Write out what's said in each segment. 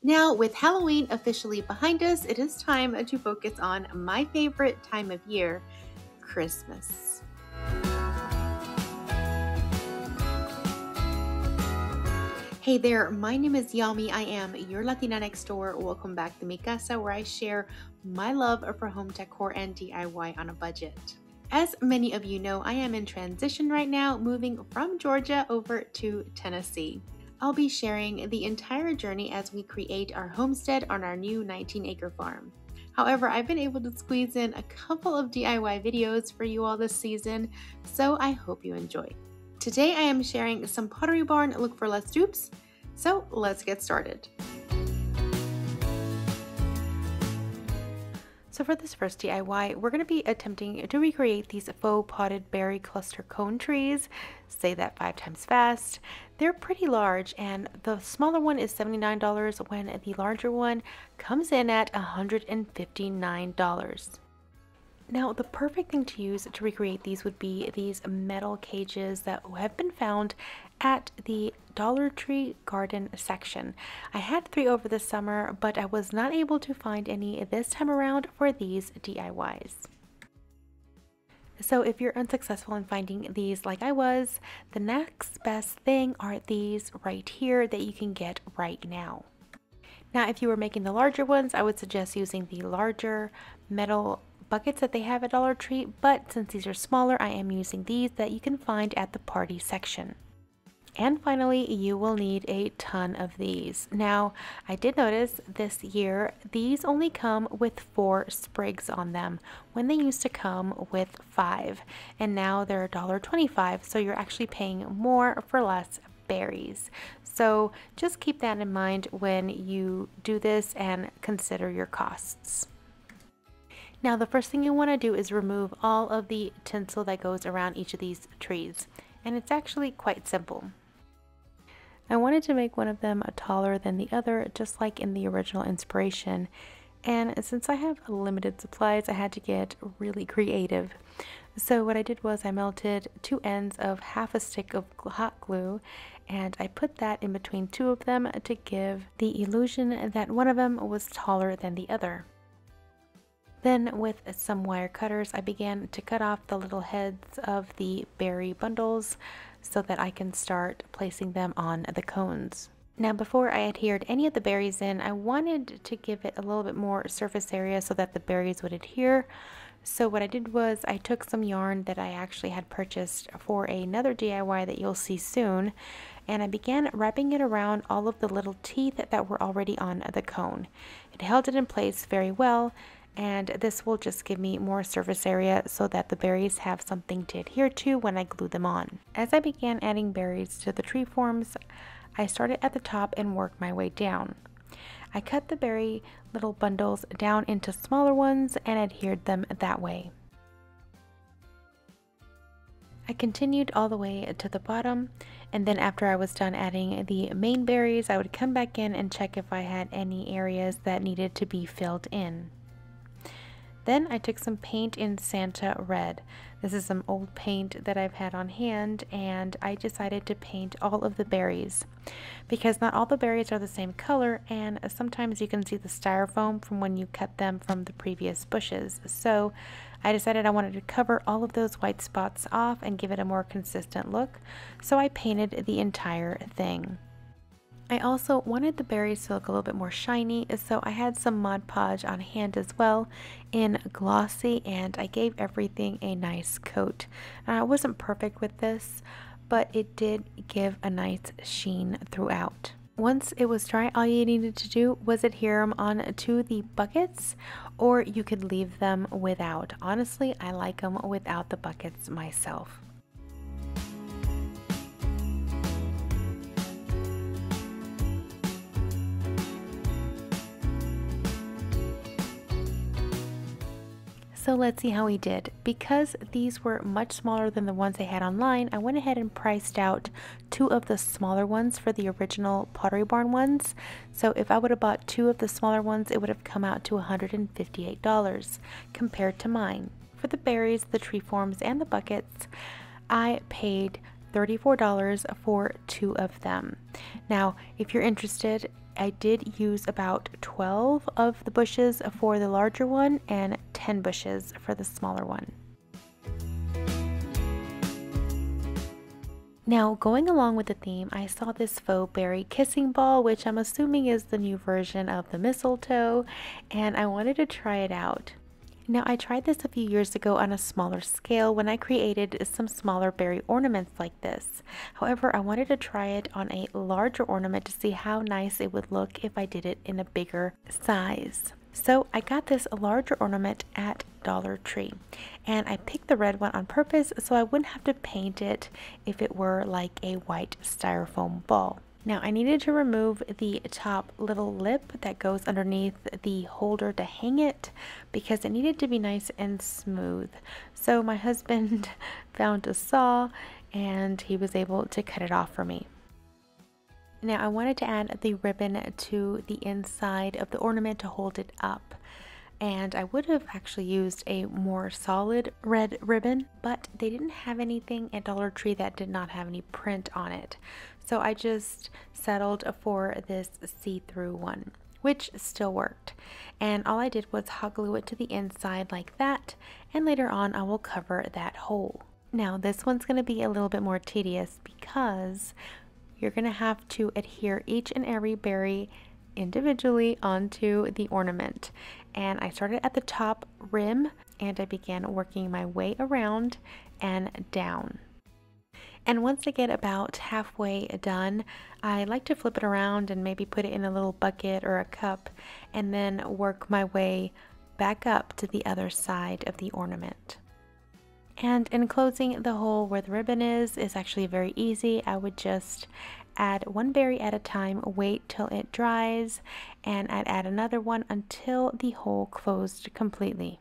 Now, with Halloween officially behind us, it is time to focus on my favorite time of year, Christmas. Hey there, my name is Yami. I am your Latina next door. Welcome back to Mi Casa, where I share my love for home decor and DIY on a budget. As many of you know, I am in transition right now, moving from Georgia over to Tennessee. I'll be sharing the entire journey as we create our homestead on our new 19-acre farm. However, I've been able to squeeze in a couple of DIY videos for you all this season, so I hope you enjoy. Today I am sharing some Pottery Barn Look for Less dupes, so let's get started. So for this first DIY, we're going to be attempting to recreate these faux potted berry cluster cone trees. Say that 5 times fast. They're pretty large, and the smaller one is $79 when the larger one comes in at $159. Now, the perfect thing to use to recreate these would be these metal cages that have been found at the Dollar Tree garden section. I had 3 over the summer, but I was not able to find any this time around for these DIYs. So if you're unsuccessful in finding these like I was, the next best thing are these right here that you can get right now. Now, if you were making the larger ones, I would suggest using the larger metal buckets that they have at Dollar Tree, but since these are smaller, I am using these that you can find at the party section. And finally, you will need a ton of these. Now, I did notice this year, these only come with 4 sprigs on them when they used to come with 5, and now they're $1.25, so you're actually paying more for less berries. So just keep that in mind when you do this and consider your costs. Now, the first thing you want to do is remove all of the tinsel that goes around each of these trees, and it's actually quite simple. I wanted to make one of them taller than the other, just like in the original inspiration, and since I have limited supplies, I had to get really creative. So what I did was I melted 2 ends of half a stick of hot glue, and I put that in between 2 of them to give the illusion that one of them was taller than the other. Then with some wire cutters, I began to cut off the little heads of the berry bundles so that I can start placing them on the cones. Now, before I adhered any of the berries in, I wanted to give it a little bit more surface area so that the berries would adhere. So what I did was I took some yarn that I actually had purchased for another DIY that you'll see soon, and I began wrapping it around all of the little teeth that were already on the cone. It held it in place very well, and this will just give me more surface area so that the berries have something to adhere to when I glue them on. As I began adding berries to the tree forms, I started at the top and worked my way down. I cut the berry little bundles down into smaller ones and adhered them that way. I continued all the way to the bottom, and then after I was done adding the main berries, I would come back in and check if I had any areas that needed to be filled in. Then I took some paint in Santa Red. This is some old paint that I've had on hand, and I decided to paint all of the berries because not all the berries are the same color, and sometimes you can see the styrofoam from when you cut them from the previous bushes. So I decided I wanted to cover all of those white spots off and give it a more consistent look, so I painted the entire thing. I also wanted the berries to look a little bit more shiny, so I had some Mod Podge on hand as well in glossy, and I gave everything a nice coat. I wasn't perfect with this, but it did give a nice sheen throughout. Once it was dry, all you needed to do was adhere them on to the buckets, or you could leave them without. Honestly, I like them without the buckets myself. So let's see how we did. Because these were much smaller than the ones I had online, I went ahead and priced out 2 of the smaller ones for the original Pottery Barn ones. So if I would have bought 2 of the smaller ones, it would have come out to $158 compared to mine. For the berries, the tree forms, and the buckets, I paid $34 for 2 of them. Now, if you're interested, I did use about 12 of the bushes for the larger one and 10 bushes for the smaller one. Now, going along with the theme, I saw this faux berry kissing ball, which I'm assuming is the new version of the mistletoe, and I wanted to try it out. Now, I tried this a few years ago on a smaller scale when I created some smaller berry ornaments like this. However, I wanted to try it on a larger ornament to see how nice it would look if I did it in a bigger size. So I got this larger ornament at Dollar Tree, and I picked the red one on purpose so I wouldn't have to paint it if it were like a white styrofoam ball. Now I needed to remove the top little lip that goes underneath the holder to hang it because it needed to be nice and smooth. So my husband found a saw and he was able to cut it off for me. Now I wanted to add the ribbon to the inside of the ornament to hold it up. And I would have actually used a more solid red ribbon, but they didn't have anything at Dollar Tree that did not have any print on it. So I just settled for this see-through one, which still worked. And all I did was hot glue it to the inside like that, and later on I will cover that hole. Now this one's going to be a little bit more tedious because you're going to have to adhere each and every berry individually onto the ornament. And I started at the top rim and I began working my way around and down. And once I get about halfway done, I like to flip it around and maybe put it in a little bucket or a cup and then work my way back up to the other side of the ornament. And enclosing the hole where the ribbon is actually very easy. I would just add one berry at a time, wait till it dries, and I'd add another one until the hole closed completely.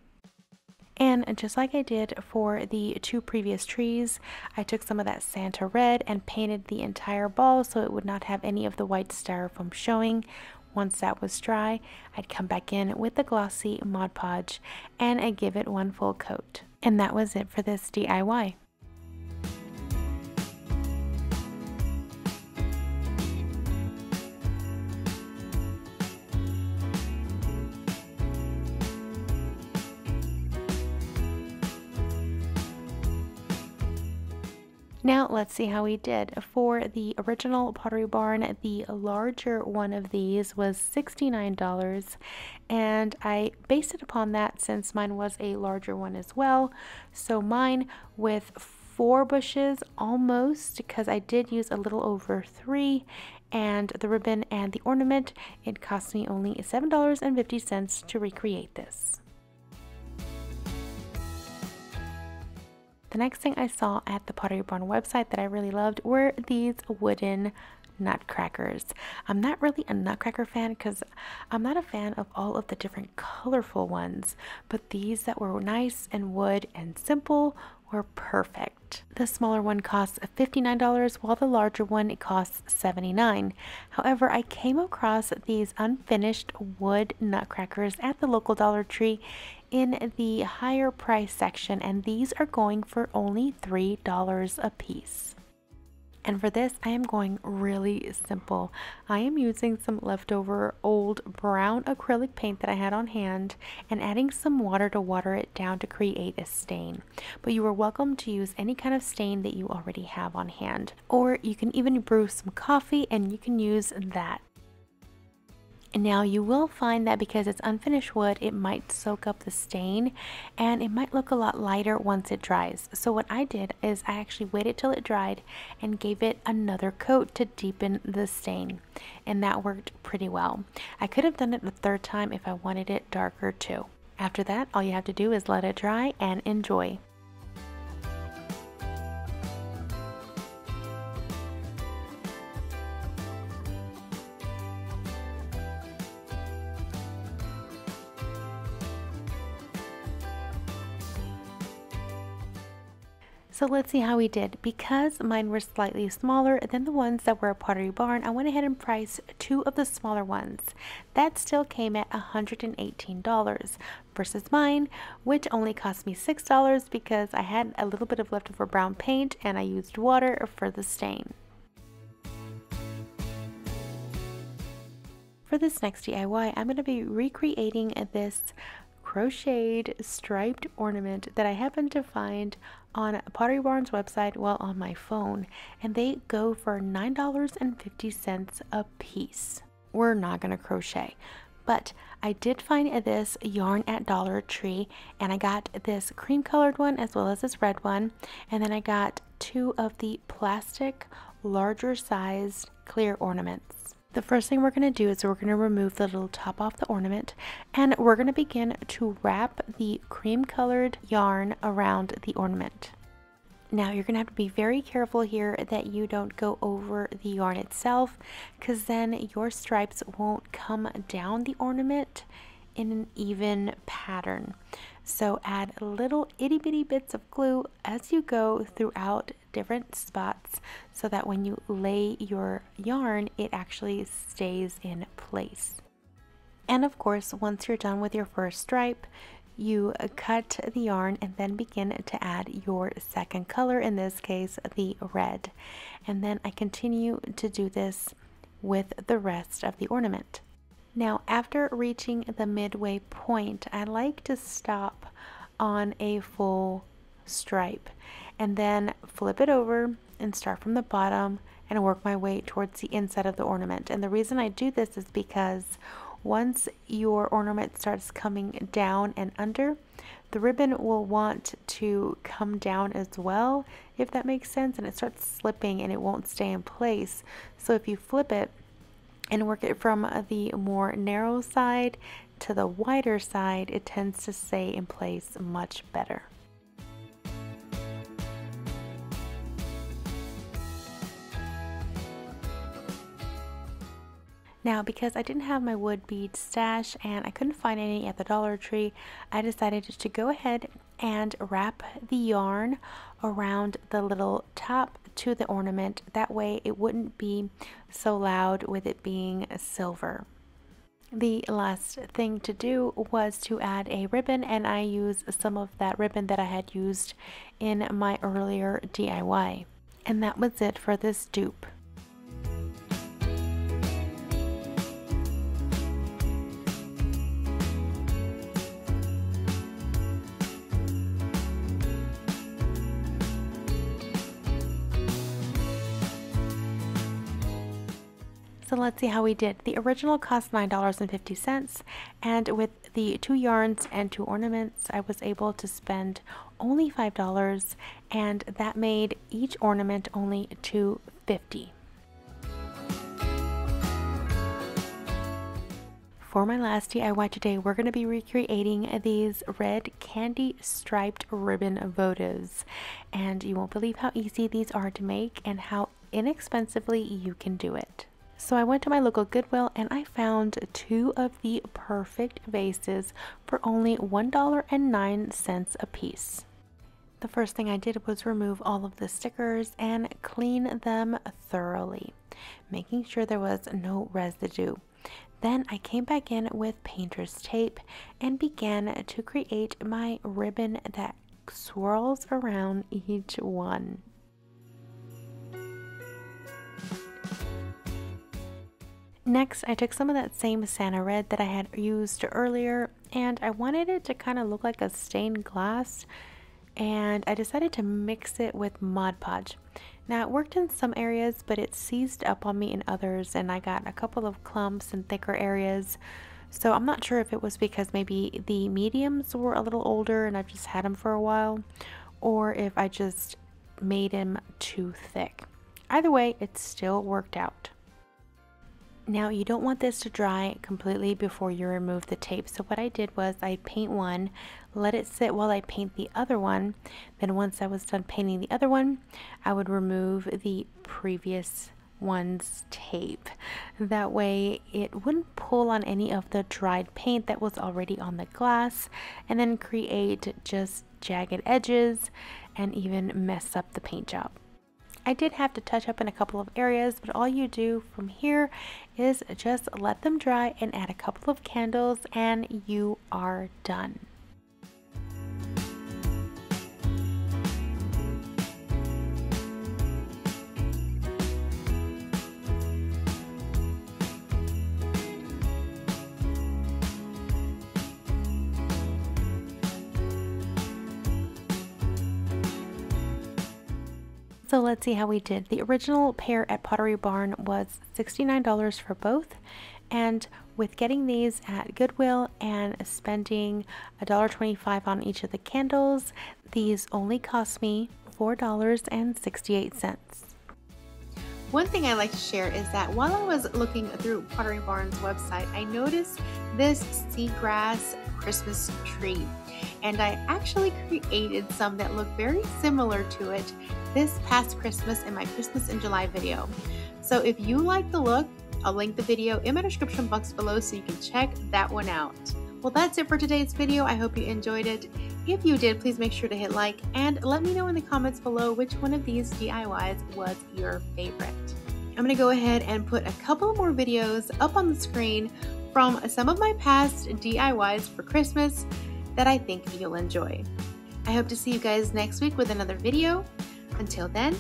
And just like I did for the two previous trees, I took some of that Santa red and painted the entire ball so it would not have any of the white styrofoam showing. Once that was dry, I'd come back in with the glossy Mod Podge and I'd give it one full coat. And that was it for this DIY. Now let's see how we did. For the original Pottery Barn, the larger one of these was $69, and I based it upon that since mine was a larger one as well. So mine with 4 bushes almost, because I did use a little over 3, and the ribbon and the ornament, it cost me only $7.50 to recreate this. The next thing I saw at the Pottery Barn website that I really loved were these wooden nutcrackers. I'm not really a nutcracker fan because I'm not a fan of all of the different colorful ones, but these that were nice and wood and simple were perfect. The smaller one costs $59 while the larger one costs $79. However, I came across these unfinished wood nutcrackers at the local Dollar Tree in the higher price section, and these are going for only $3 a piece. And for this, I am going really simple. I am using some leftover old brown acrylic paint that I had on hand and adding some water to water it down to create a stain. But you are welcome to use any kind of stain that you already have on hand. Or you can even brew some coffee and you can use that. Now you will find that because it's unfinished wood, it might soak up the stain and it might look a lot lighter once it dries. So what I did is I actually waited till it dried and gave it another coat to deepen the stain, and that worked pretty well. I could have done it a third time if I wanted it darker too. After that, all you have to do is let it dry and enjoy. So let's see how we did. Because mine were slightly smaller than the ones that were at Pottery Barn, I went ahead and priced 2 of the smaller ones. That still came at $118 versus mine, which only cost me $6 because I had a little bit of leftover brown paint and I used water for the stain. For this next DIY, I'm going to be recreating this crocheted striped ornament that I happened to find on Pottery Barn's website while on my phone, and they go for $9.50 a piece. We're not going to crochet, but I did find this yarn at Dollar Tree, and I got this cream colored one as well as this red one, and then I got 2 of the plastic larger sized clear ornaments. The first thing we're going to do is we're going to remove the little top off the ornament, and we're going to begin to wrap the cream colored yarn around the ornament. Now you're going to have to be very careful here that you don't go over the yarn itself, because then your stripes won't come down the ornament in an even pattern. So add little itty bitty bits of glue as you go throughout different spots so that when you lay your yarn, it actually stays in place. And of course, once you're done with your first stripe, you cut the yarn and then begin to add your second color, in this case the red. And then I continue to do this with the rest of the ornament. Now after reaching the midway point, I like to stop on a full stripe and then flip it over and start from the bottom and work my way towards the inside of the ornament. And the reason I do this is because once your ornament starts coming down and under, the ribbon will want to come down as well, if that makes sense, and it starts slipping and it won't stay in place. So if you flip it and work it from the more narrow side to the wider side, it tends to stay in place much better. Now, because I didn't have my wood bead stash and I couldn't find any at the Dollar Tree, I decided to go ahead and wrap the yarn around the little top to the ornament. That way it wouldn't be so loud with it being silver. The last thing to do was to add a ribbon, and I used some of that ribbon that I had used in my earlier DIY. And that was it for this dupe. So let's see how we did. The original cost $9.50, and with the 2 yarns and 2 ornaments, I was able to spend only $5, and that made each ornament only $2.50. For my last DIY today, we're going to be recreating these red candy striped ribbon votives, and you won't believe how easy these are to make and how inexpensively you can do it. So I went to my local Goodwill and I found 2 of the perfect vases for only $1.09 a piece. The first thing I did was remove all of the stickers and clean them thoroughly, making sure there was no residue. Then I came back in with painter's tape and began to create my ribbon that swirls around each one. Next, I took some of that same Santa red that I had used earlier, and I wanted it to kind of look like a stained glass, and I decided to mix it with Mod Podge. Now, it worked in some areas, but it seized up on me in others, and I got a couple of clumps in thicker areas. So I'm not sure if it was because maybe the mediums were a little older and I've just had them for a while, or if I just made them too thick. Either way, it still worked out. Now, you don't want this to dry completely before you remove the tape. So what I did was I paint one, let it sit while I paint the other one. Then once I was done painting the other one, I would remove the previous one's tape. That way it wouldn't pull on any of the dried paint that was already on the glass and then create just jagged edges and even mess up the paint job. I did have to touch up in a couple of areas, but all you do from here is just let them dry and add a couple of candles and you are done. So let's see how we did. The original pair at Pottery Barn was $69 for both, and with getting these at Goodwill and spending $1.25 on each of the candles, these only cost me $4.68. One thing I like to share is that while I was looking through Pottery Barn's website, I noticed this seagrass Christmas tree, and I actually created some that look very similar to it this past Christmas in my Christmas in July video. So if you like the look, I'll link the video in my description box below so you can check that one out. Well, that's it for today's video. I hope you enjoyed it. If you did, please make sure to hit like and let me know in the comments below which one of these DIYs was your favorite. I'm going to go ahead and put a couple more videos up on the screen from some of my past DIYs for Christmas that I think you'll enjoy. I hope to see you guys next week with another video. Until then,